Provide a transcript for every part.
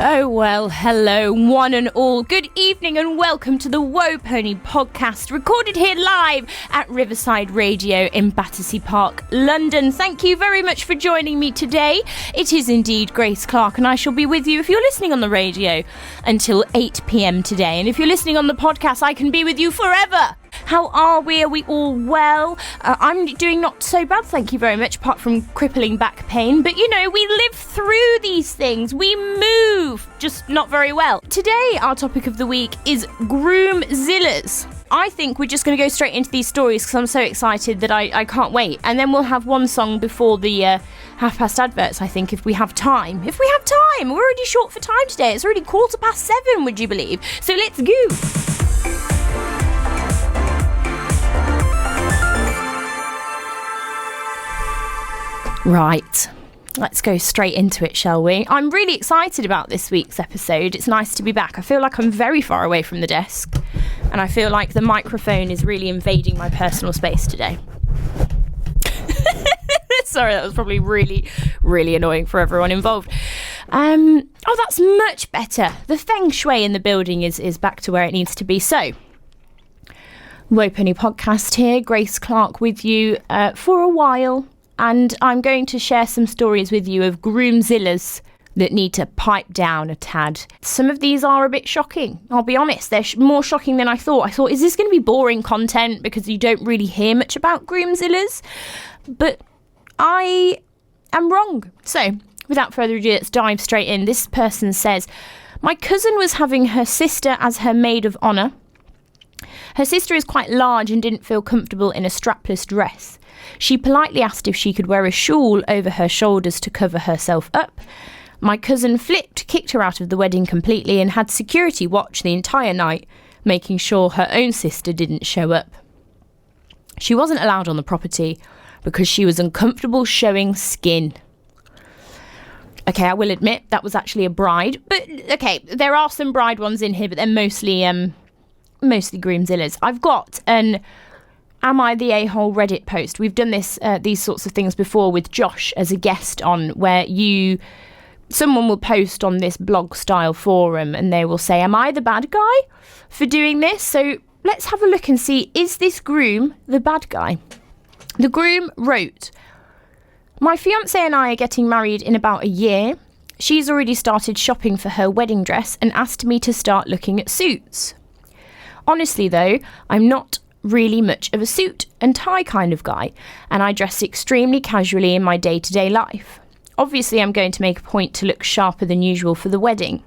Oh, well, hello, one and all. Good evening and welcome to the Woe Pony podcast, recorded here live at Riverside Radio in Battersea Park, London. Thank you very much for joining me today. It is indeed Grace Clark, and I shall be with you, if you're listening on the radio, until 8 p.m. today. And if you're listening on the podcast, I can be with you forever. How are we? Are we all well? I'm doing not so bad, thank you very much, apart from crippling back pain. But, you know, we live through these things. We move, just not very well. Today, our topic of the week is Groomzillas. I think we're just going to go straight into these stories because I'm so excited that I can't wait. And then we'll have one song before the half-past adverts, I think, if we have time. If we have time! We're already short for time today. It's already 7:15, would you believe? So let's go! Right, let's go straight into it, shall we? I'm really excited about this week's episode. It's nice to be back. I feel like I'm very far away from the desk, and I feel like the microphone is really invading my personal space today. Sorry, that was probably really, really annoying for everyone involved. Oh, that's much better. The feng shui in the building is back to where it needs to be. So, Woe Pony podcast here, Grace Clark with you for a while. And I'm going to share some stories with you of groomzillas that need to pipe down a tad. Some of these are a bit shocking, I'll be honest. They're more shocking than I thought. I thought, is this going to be boring content because you don't really hear much about groomzillas? But I am wrong. So, without further ado, let's dive straight in. This person says, my cousin was having her sister as her maid of honour. Her sister is quite large and didn't feel comfortable in a strapless dress. She politely asked if she could wear a shawl over her shoulders to cover herself up. My cousin flipped, kicked her out of the wedding completely and had security watch the entire night, making sure her own sister didn't show up. She wasn't allowed on the property because she was uncomfortable showing skin. Okay, I will admit that was actually a bride, but okay, there are some bride ones in here, but they're mostly groomzillas. I've got an Am I the A-hole Reddit post. We've done these sorts of things before with Josh as a guest on, where someone will post on this blog style forum and they will say, am I the bad guy for doing this? So let's have a look and see, is this groom the bad guy? The groom wrote, my fiance and I are getting married in about a year. She's already started shopping for her wedding dress and asked me to start looking at suits. Honestly though, I'm not really much of a suit and tie kind of guy, and I dress extremely casually in my day-to-day life. Obviously, I'm going to make a point to look sharper than usual for the wedding.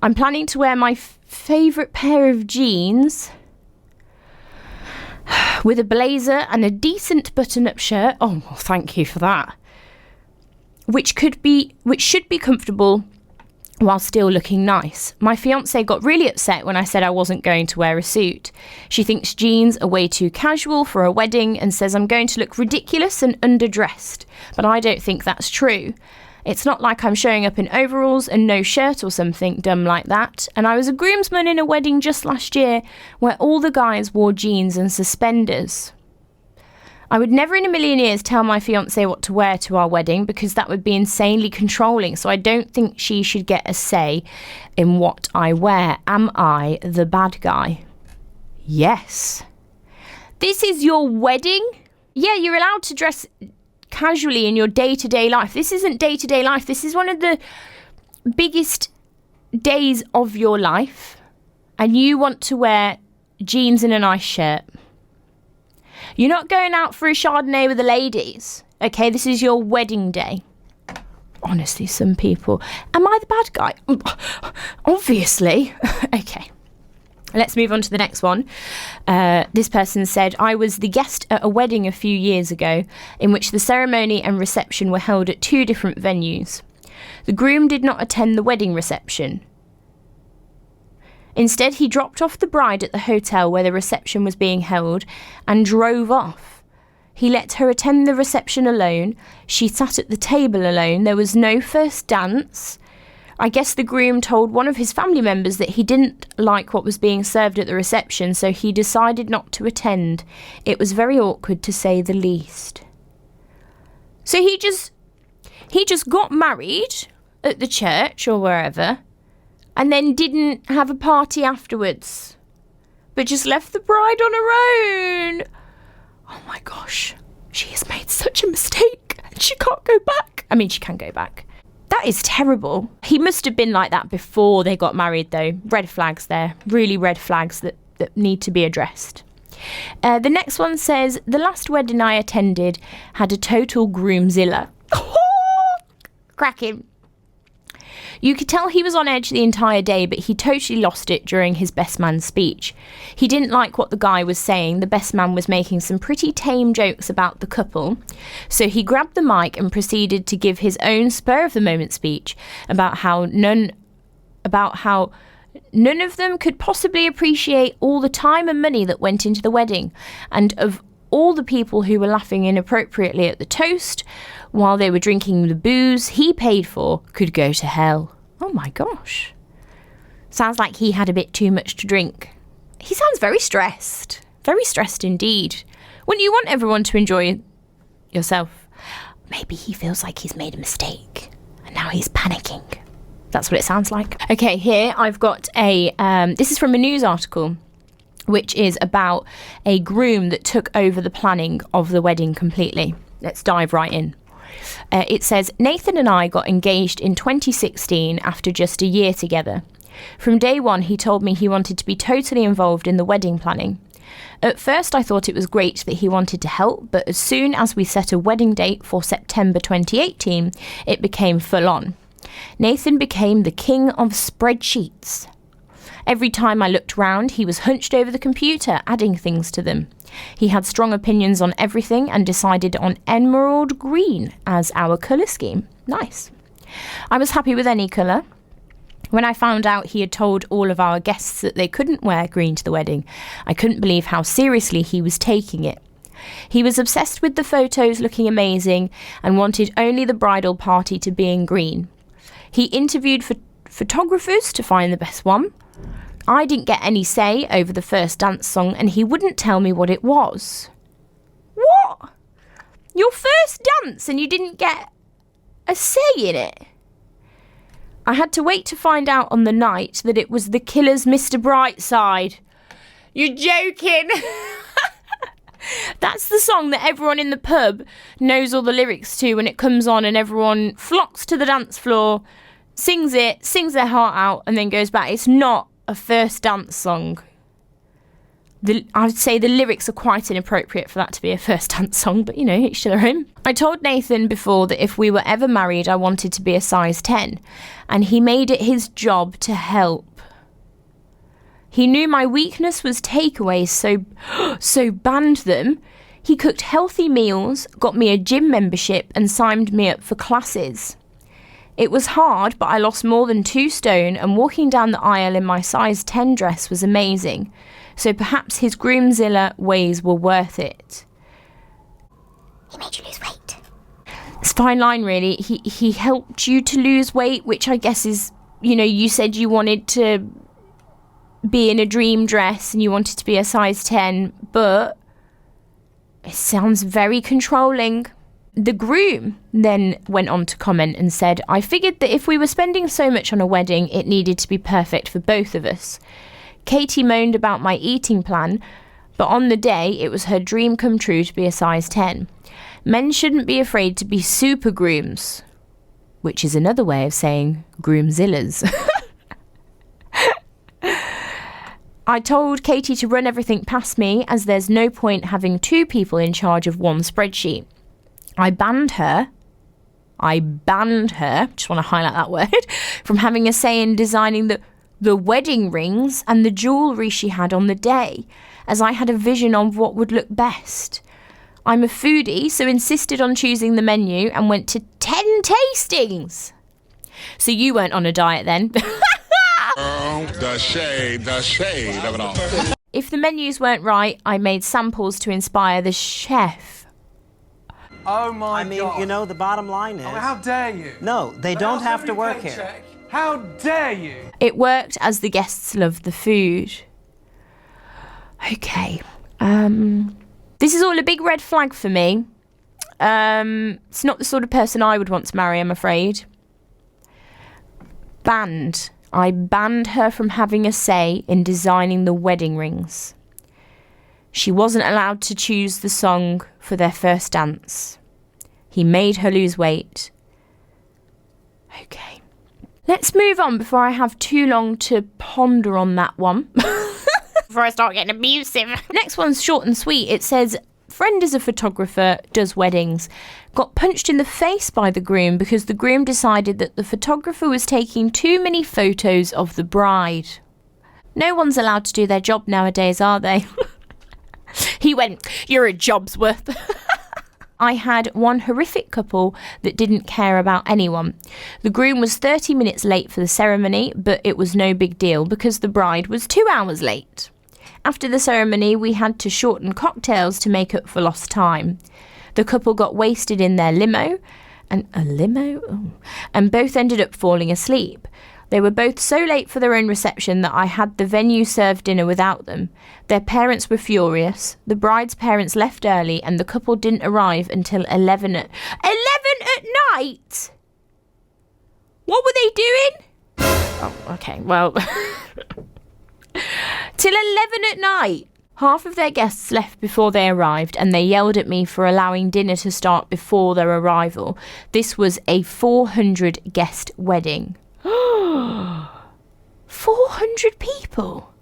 I'm planning to wear my favourite pair of jeans with a blazer and a decent button-up shirt. Oh, well, thank you for that. Which should be comfortable while still looking nice. My fiancé got really upset when I said I wasn't going to wear a suit. She thinks jeans are way too casual for a wedding and says I'm going to look ridiculous and underdressed. But I don't think that's true. It's not like I'm showing up in overalls and no shirt or something dumb like that. And I was a groomsman in a wedding just last year where all the guys wore jeans and suspenders. I would never in a million years tell my fiancé what to wear to our wedding because that would be insanely controlling, so I don't think she should get a say in what I wear. Am I the bad guy? Yes. This is your wedding? Yeah, you're allowed to dress casually in your day-to-day life. This isn't day-to-day life. This is one of the biggest days of your life, and you want to wear jeans and a nice shirt. You're not going out for a Chardonnay with the ladies, okay? This is your wedding day. Honestly, some people. Am I the bad guy? Obviously. Okay. Let's move on to the next one. This person said, I was the guest at a wedding a few years ago in which the ceremony and reception were held at two different venues. The groom did not attend the wedding reception. Instead, he dropped off the bride at the hotel where the reception was being held and drove off. He let her attend the reception alone. She sat at the table alone. There was no first dance. I guess the groom told one of his family members that he didn't like what was being served at the reception, so he decided not to attend. It was very awkward, to say the least. So he just got married at the church or wherever, and then didn't have a party afterwards, but just left the bride on her own. Oh my gosh, she has made such a mistake and she can't go back. I mean, she can go back. That is terrible. He must have been like that before they got married though. Red flags there, really red flags that need to be addressed. The next one says, the last wedding I attended had a total groomzilla. Cracking. You could tell he was on edge the entire day, but he totally lost it during his best man's speech. He didn't like what the guy was saying. The best man was making some pretty tame jokes about the couple. So he grabbed the mic and proceeded to give his own spur-of-the-moment speech about how none of them could possibly appreciate all the time and money that went into the wedding, and of all the people who were laughing inappropriately at the toast while they were drinking the booze he paid for could go to hell. Oh my gosh. Sounds like he had a bit too much to drink. He sounds very stressed. Very stressed indeed. Wouldn't you want everyone to enjoy yourself? Maybe he feels like he's made a mistake and now he's panicking. That's what it sounds like. Okay, here I've got this is from a news article, which is about a groom that took over the planning of the wedding completely. Let's dive right in. It says, Nathan and I got engaged in 2016 after just a year together. From day one, he told me he wanted to be totally involved in the wedding planning. At first, I thought it was great that he wanted to help, but as soon as we set a wedding date for September 2018, it became full on. Nathan became the king of spreadsheets. Every time I looked round, he was hunched over the computer, adding things to them. He had strong opinions on everything and decided on emerald green as our colour scheme. Nice. I was happy with any colour. When I found out he had told all of our guests that they couldn't wear green to the wedding, I couldn't believe how seriously he was taking it. He was obsessed with the photos looking amazing and wanted only the bridal party to be in green. He interviewed photographers to find the best one. I didn't get any say over the first dance song and he wouldn't tell me what it was. What? Your first dance and you didn't get a say in it? I had to wait to find out on the night that it was The Killer's Mr. Brightside. You're joking. That's the song that everyone in the pub knows all the lyrics to when it comes on and everyone flocks to the dance floor, sings it, sings their heart out and then goes back. It's not a first dance song. I would say the lyrics are quite inappropriate for that to be a first dance song, but you know, each to their own. I told Nathan before that if we were ever married, I wanted to be a size 10, and he made it his job to help. He knew my weakness was takeaways, so banned them. He cooked healthy meals, got me a gym membership, and signed me up for classes. It was hard, but I lost more than 2 stone, and walking down the aisle in my size 10 dress was amazing. So perhaps his Groomzilla ways were worth it. He made you lose weight. It's a fine line, really. He helped you to lose weight, which I guess is, you know, you said you wanted to be in a dream dress and you wanted to be a size 10, but it sounds very controlling. The groom then went on to comment and said, I figured that if we were spending so much on a wedding, it needed to be perfect for both of us. Katie moaned about my eating plan, but on the day, it was her dream come true to be a size 10. Men shouldn't be afraid to be super grooms, which is another way of saying groomzillas. I told Katie to run everything past me, as there's no point having 2 people in charge of one spreadsheet. I banned her, just want to highlight that word, from having a say in designing the wedding rings and the jewellery she had on the day, as I had a vision of what would look best. I'm a foodie, so insisted on choosing the menu and went to 10 tastings. So you weren't on a diet then. The shade of it all. If the menus weren't right, I made samples to inspire the chef. Oh my God. I mean, you know, the bottom line is... Oh, how dare you? No, they don't have to work here. Check. How dare you? It worked as the guests loved the food. Okay. This is all a big red flag for me. It's not the sort of person I would want to marry, I'm afraid. Banned. I banned her from having a say in designing the wedding rings. She wasn't allowed to choose the song for their first dance. He made her lose weight. Okay. Let's move on before I have too long to ponder on that one. Before I start getting abusive. Next one's short and sweet. It says, friend is a photographer, does weddings. Got punched in the face by the groom because the groom decided that the photographer was taking too many photos of the bride. No one's allowed to do their job nowadays, are they? He went, you're a job's worth. I had one horrific couple that didn't care about anyone. The groom was 30 minutes late for the ceremony, but it was no big deal because the bride was 2 hours late. After the ceremony, we had to shorten cocktails to make up for lost time. The couple got wasted in their limo, and both ended up falling asleep. They were both so late for their own reception that I had the venue serve dinner without them. Their parents were furious. The bride's parents left early and the couple didn't arrive until 11 at night? What were they doing? Oh, okay, well... Till 11 at night. Half of their guests left before they arrived and they yelled at me for allowing dinner to start before their arrival. This was a 400 guest wedding. 400 people?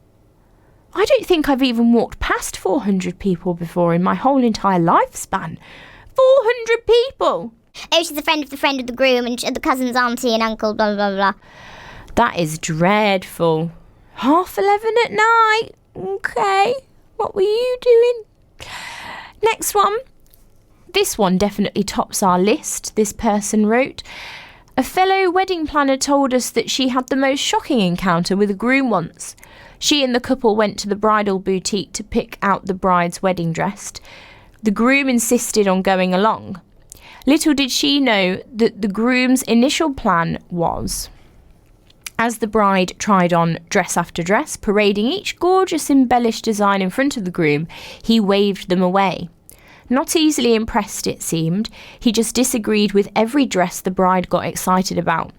I don't think I've even walked past 400 people before in my whole entire lifespan. 400 people! Oh, she's a friend of the groom and the cousin's auntie and uncle, blah, blah, blah. That is dreadful. 11:30 at night. Okay, what were you doing? Next one. This one definitely tops our list. This person wrote, a fellow wedding planner told us that she had the most shocking encounter with a groom once. She and the couple went to the bridal boutique to pick out the bride's wedding dress. The groom insisted on going along. Little did she know that the groom's initial plan was, as the bride tried on dress after dress, parading each gorgeous embellished design in front of the groom, he waved them away. Not easily impressed, it seemed. He just disagreed with every dress the bride got excited about.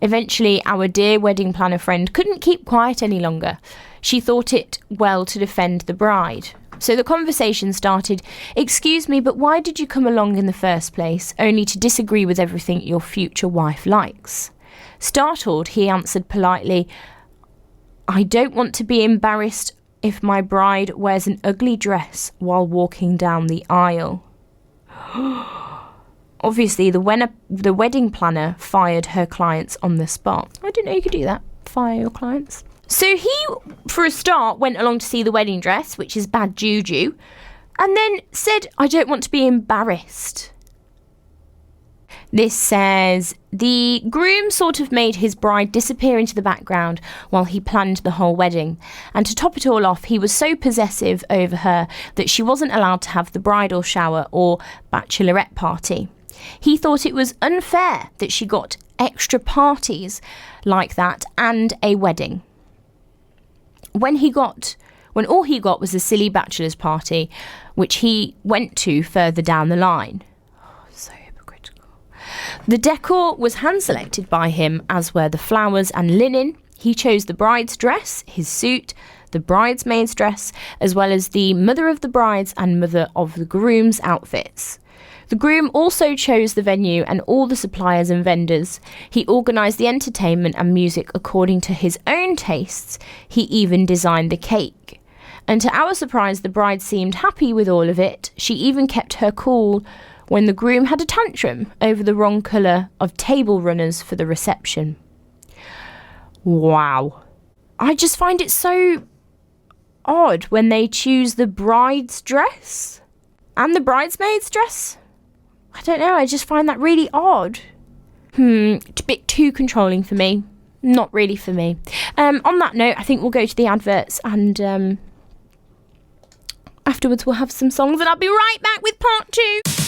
Eventually, our dear wedding planner friend couldn't keep quiet any longer. She thought it well to defend the bride. So the conversation started, excuse me, but why did you come along in the first place, only to disagree with everything your future wife likes? Startled, he answered politely, I don't want to be embarrassed if my bride wears an ugly dress while walking down the aisle. Obviously, the wedding planner fired her clients on the spot. I didn't know you could do that. Fire your clients. So he, for a start, went along to see the wedding dress, which is bad juju, and then said, I don't want to be embarrassed. This says, the groom sort of made his bride disappear into the background while he planned the whole wedding. And to top it all off, he was so possessive over her that she wasn't allowed to have the bridal shower or bachelorette party. He thought it was unfair that she got extra parties like that and a wedding. When all he got was a silly bachelor's party, which he went to further down the line. The decor was hand-selected by him, as were the flowers and linen. He chose the bride's dress, his suit, the bridesmaid's dress, as well as the mother of the bride's and mother of the groom's outfits. The groom also chose the venue and all the suppliers and vendors. He organised the entertainment and music according to his own tastes. He even designed the cake. And to our surprise, the bride seemed happy with all of it. She even kept her cool when the groom had a tantrum over the wrong colour of table runners for the reception. Wow. I just find it so odd when they choose the bride's dress and the bridesmaid's dress. I don't know, I just find that really odd. It's a bit too controlling for me. Not really for me. On that note, I think we'll go to the adverts and afterwards we'll have some songs and I'll be right back with part 2.